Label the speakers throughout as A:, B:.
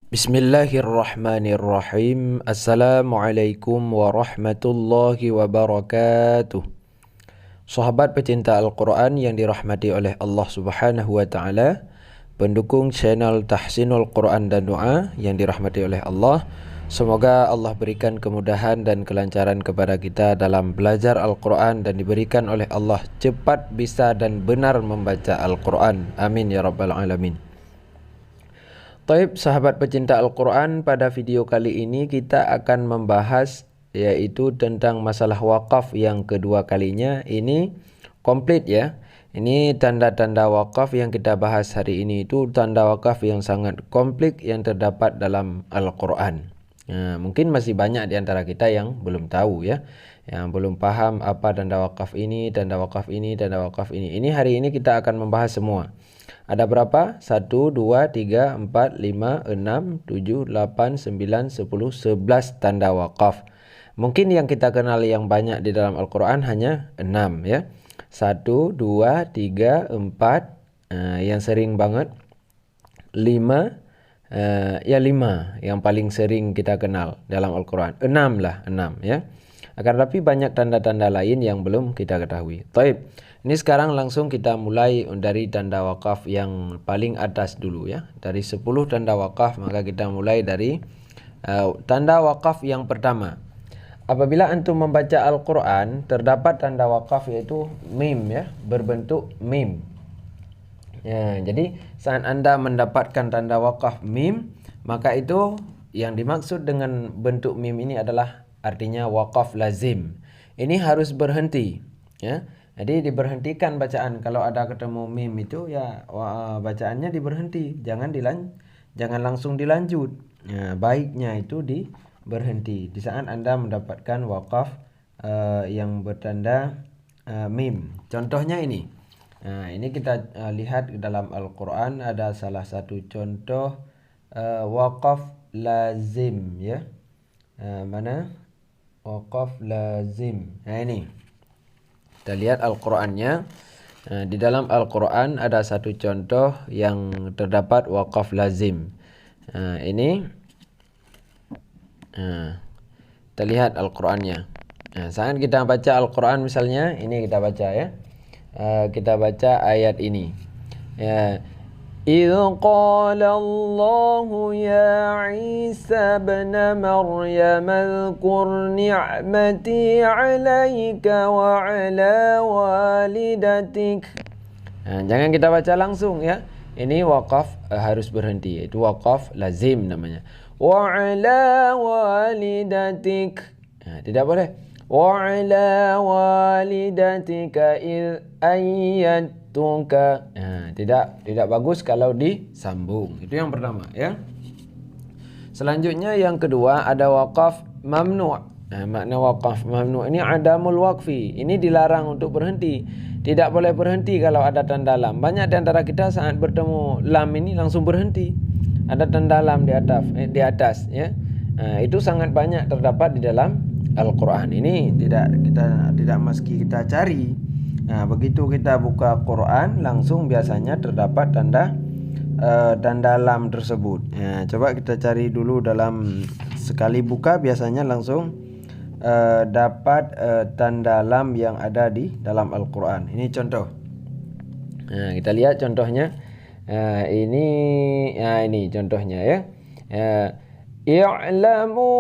A: Bismillahirrahmanirrahim. Assalamualaikum warahmatullahi wabarakatuh. Sahabat pecinta Al-Quran yang dirahmati oleh Allah Subhanahu wa Ta'ala, pendukung channel Tahsinul Quran dan Doa yang dirahmati oleh Allah, semoga Allah berikan kemudahan dan kelancaran kepada kita dalam belajar Al-Quran dan diberikan oleh Allah cepat bisa dan benar membaca Al-Quran. Amin ya rabbal alamin. Taib, sahabat pecinta Al-Quran, pada video kali ini kita akan membahas yaitu tentang masalah wakaf yang kedua kalinya. Ini komplit ya. Ini tanda-tanda wakaf yang kita bahas hari ini itu tanda wakaf yang sangat komplit yang terdapat dalam Al-Quran. Mungkin masih banyak di antara kita yang belum tahu ya, yang belum paham apa tanda wakaf ini, tanda wakaf ini, tanda wakaf ini. Ini hari ini kita akan membahas semua. Ada berapa? 1, 2, 3, 4, 5, 6, 7, 8, 9, 10, 11 tanda wakaf. Mungkin yang kita kenal yang banyak di dalam Al-Quran hanya 6 ya. 1, 2, 3, 4, yang sering banget 5, ya 5 yang paling sering kita kenal dalam Al-Quran. 6 lah, 6 ya. Akan tetapi banyak tanda-tanda lain yang belum kita ketahui. Taib. Ini sekarang langsung kita mulai dari tanda wakaf yang paling atas dulu ya. Dari 10 tanda wakaf maka kita mulai dari tanda wakaf yang pertama. Apabila antum membaca Al-Quran terdapat tanda wakaf yaitu mim ya, berbentuk mim. Ya, jadi saat anda mendapatkan tanda wakaf mim, maka itu yang dimaksud dengan bentuk mim ini adalah artinya wakaf lazim. Ini harus berhenti ya. Jadi diberhentikan bacaan. Kalau ada ketemu mim itu ya bacaannya diberhenti, jangan langsung dilanjut. Ya, baiknya itu diberhenti di saat anda mendapatkan wakaf yang bertanda mim. Contohnya ini. Nah, ini kita lihat dalam Al-Quran ada salah satu contoh wakaf lazim ya. Mana? Wakaf lazim. Nah ini. Kita lihat Al-Qurannya. Di dalam Al-Quran ada satu contoh yang terdapat wakaf lazim. Ini kita lihat Al-Qurannya. Saat kita baca Al-Quran misalnya, ini kita baca ya. Kita baca ayat ini. Ya. إذ قال الله يا عيسى ابن مريم اذكر نعمتي عليك وعلى والدتك. Jangan kita baca langsung ya. Ini wakaf harus berhenti. Itu wakaf lazim namanya. وعلى والدتك. Tidak boleh. وعلى والدتك إذ أيدتك. Tidak bagus kalau disambung. Itu yang pertama ya. Selanjutnya yang kedua ada wakaf mamnu'. Makna wakaf mamnu' ini adamul waqfi. Ini dilarang untuk berhenti. Tidak boleh berhenti kalau ada tanda lam. Banyak di antara kita saat bertemu lam ini langsung berhenti. Ada tanda lam di atas ya. Itu sangat banyak terdapat di dalam Al-Quran. Ini tidak mesti kita cari. Nah, begitu kita buka Quran langsung biasanya terdapat tanda lam tersebut. Nah, coba kita cari dulu dalam sekali buka biasanya langsung dapat tanda lam yang ada di dalam Al-Quran. Ini contoh. Nah, kita lihat contohnya. Ini contohnya ya. I'lamu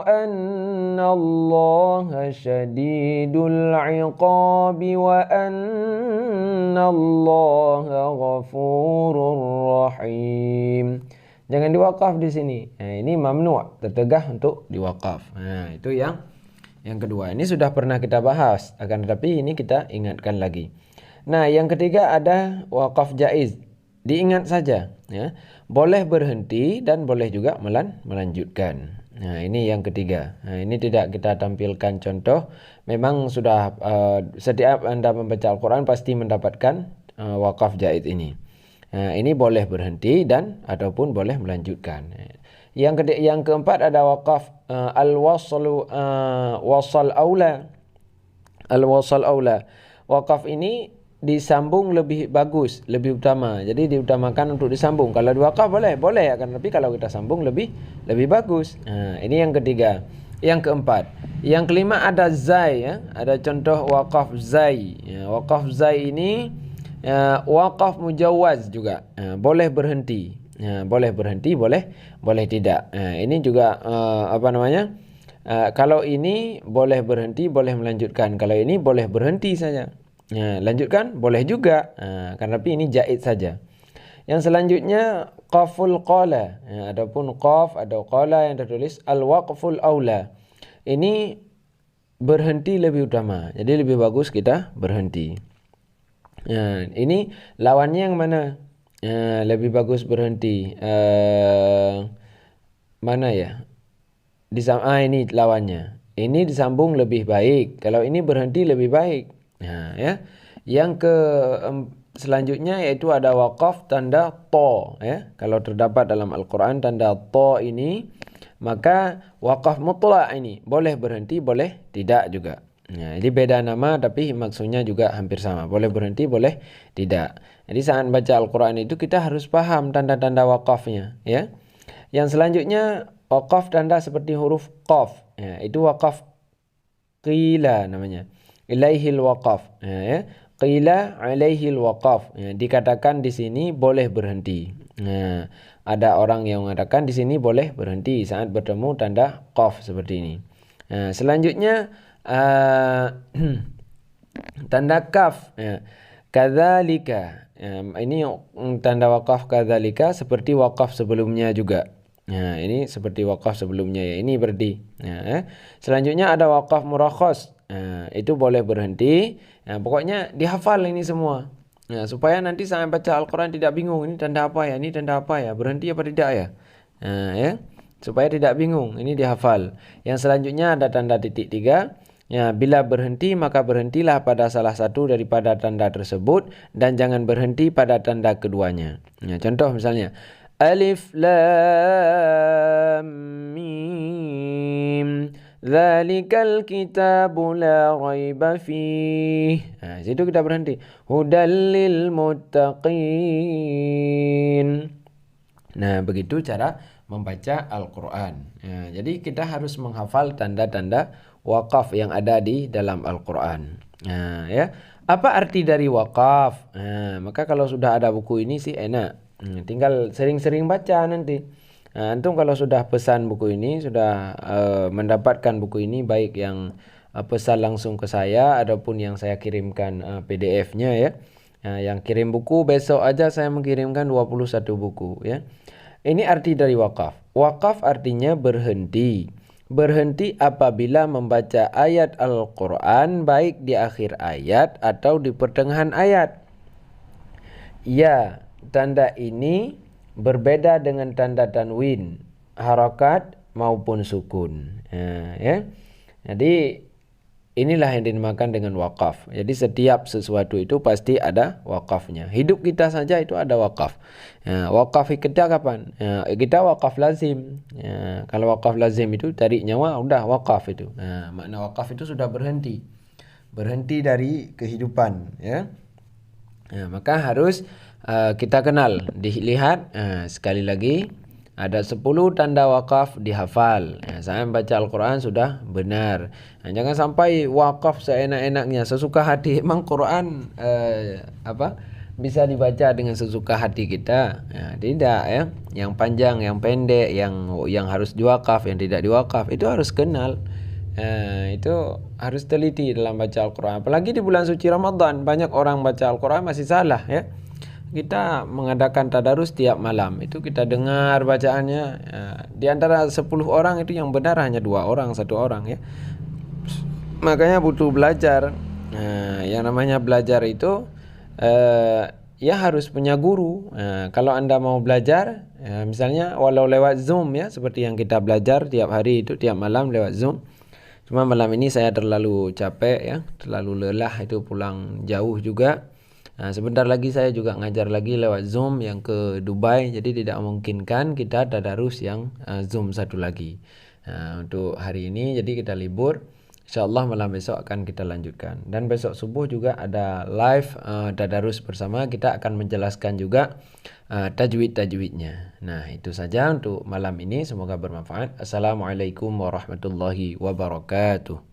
A: anna Allah syadidul iqabi wa anna Allah ghafurur rahim. Jangan diwakaf di sini. Ini mamnu', tertegah untuk diwakaf. Itu yang kedua. Ini sudah pernah kita bahas, akan tetapi ini kita ingatkan lagi. Nah, yang ketiga ada wakaf jaiz. Diingat saja ya. Boleh berhenti dan boleh juga melanjutkan. Nah, ini yang ketiga. Nah, ini tidak kita tampilkan contoh. Memang sudah setiap Anda membaca Al-Quran pasti mendapatkan wakaf jaiz ini. Nah, ini boleh berhenti dan ataupun boleh melanjutkan. Yang keempat ada wakaf wasal aula. Al-wasal aula. Wakaf ini disambung lebih bagus, lebih utama. Jadi diutamakan untuk disambung. Kalau diwakaf boleh ya kan, tapi kalau kita sambung lebih bagus. Nah, ini yang ketiga. Yang keempat, yang kelima ada zai ya. Ada contoh wakaf zai. Ya, wakaf zai ini wakaf mujawaz juga. Boleh berhenti. Boleh berhenti, boleh tidak. Ini juga apa namanya? Kalau ini boleh berhenti, boleh melanjutkan. Kalau ini boleh berhenti saja. Lanjutkan boleh juga. Karena tapi ini jaiz saja. Yang selanjutnya qaful qala. Adapun qaf atau qala yang tertulis al-waqful aula. Ini berhenti lebih utama. Jadi lebih bagus kita berhenti. Ini lawannya yang mana? Lebih bagus berhenti. Mana ya? Ini lawannya. Ini disambung lebih baik. Kalau ini berhenti lebih baik. Ya. Yang selanjutnya yaitu ada wakaf tanda to ya. Kalau terdapat dalam Al-Qur'an tanda to ini, maka wakaf mutlak ini boleh berhenti, boleh tidak juga. Jadi beda nama tapi maksudnya juga hampir sama. Boleh berhenti, boleh tidak. Jadi saat baca Al-Qur'an itu kita harus paham tanda-tanda wakafnya ya. Yang selanjutnya wakaf tanda seperti huruf qaf. Ya, itu wakaf qila namanya. Ilaihil waqaf. Ya. Qila alaihil waqaf. Ya, dikatakan di sini boleh berhenti. Nah, ada orang yang mengatakan di sini boleh berhenti saat bertemu tanda qaf seperti ini. Nah, selanjutnya tanda kaf. Ya. Kadzalika. Ini tanda waqaf kadzalika seperti waqaf sebelumnya juga. Nah, ini seperti wakaf sebelumnya ya. Ini berarti. Selanjutnya ada wakaf murakhas. Itu boleh berhenti. Pokoknya dihafal ini semua. Supaya nanti saya baca Al-Quran tidak bingung. Ini tanda apa ya? Ini tanda apa ya? Berhenti apa tidak ya? Ya. Supaya tidak bingung. Ini dihafal. Yang selanjutnya ada tanda titik 3. Ya, bila berhenti maka berhentilah pada salah satu daripada tanda tersebut dan jangan berhenti pada tanda keduanya. Contoh misalnya Alif Lam Mim Dzalikal kitabu la raiba fih. Situ kita berhenti. Hudal lil muttaqin. Nah, begitu cara membaca Al-Qur'an. Jadi kita harus menghafal tanda-tanda wakaf yang ada di dalam Al-Qur'an. Ya. Apa arti dari wakaf? Maka kalau sudah ada buku ini sih enak. Tinggal sering-sering baca nanti. Antum kalau sudah pesan buku ini, sudah mendapatkan buku ini, baik yang pesan langsung ke saya ataupun yang saya kirimkan PDF-nya ya. Yang kirim buku besok aja saya mengirimkan 21 buku ya. Ini arti dari wakaf. Wakaf artinya berhenti. Berhenti apabila membaca ayat Al-Qur'an baik di akhir ayat atau di pertengahan ayat. Ya, tanda ini berbeda dengan tanda tanwin, harakat maupun sukun. Ya. Jadi inilah yang dinamakan dengan wakaf. Jadi setiap sesuatu itu pasti ada wakafnya. Hidup kita saja itu ada wakaf. Wakaf kita kapan? Kita wakaf lazim. Kalau wakaf lazim itu tarik nyawa udah wakaf itu. Makna wakaf itu sudah berhenti. Berhenti dari kehidupan ya. Maka harus kita kenal, dilihat. Sekali lagi ada 10 tanda wakaf dihafal. Saya membaca Al-Quran sudah benar. Jangan sampai wakaf seenak-enaknya, sesuka hati. Emang Quran bisa dibaca dengan sesuka hati kita? Tidak ya. Yang panjang, yang pendek, yang harus diwakaf, yang tidak diwakaf, itu harus kenal. Itu harus teliti dalam baca Al-Quran. Apalagi di bulan suci Ramadan, banyak orang baca Al-Quran masih salah ya. Kita mengadakan tadarus tiap malam. Itu kita dengar bacaannya. Di antara 10 orang itu yang benar hanya 2 orang, 1 orang ya. Makanya butuh belajar. Yang namanya belajar itu ya harus punya guru. Kalau Anda mau belajar, misalnya walau lewat Zoom ya, seperti yang kita belajar tiap hari itu, tiap malam lewat Zoom. Cuma malam ini saya terlalu capek ya, terlalu lelah, itu pulang jauh juga. Sebentar lagi saya juga ngajar lagi lewat Zoom yang ke Dubai, jadi tidak memungkinkan kita tadarus yang Zoom satu lagi. Untuk hari ini jadi kita libur. InsyaAllah malam besok akan kita lanjutkan. Dan besok subuh juga ada live tadarus bersama. Kita akan menjelaskan juga tajwid-tajwidnya. Nah, itu saja untuk malam ini. Semoga bermanfaat. Assalamualaikum warahmatullahi wabarakatuh.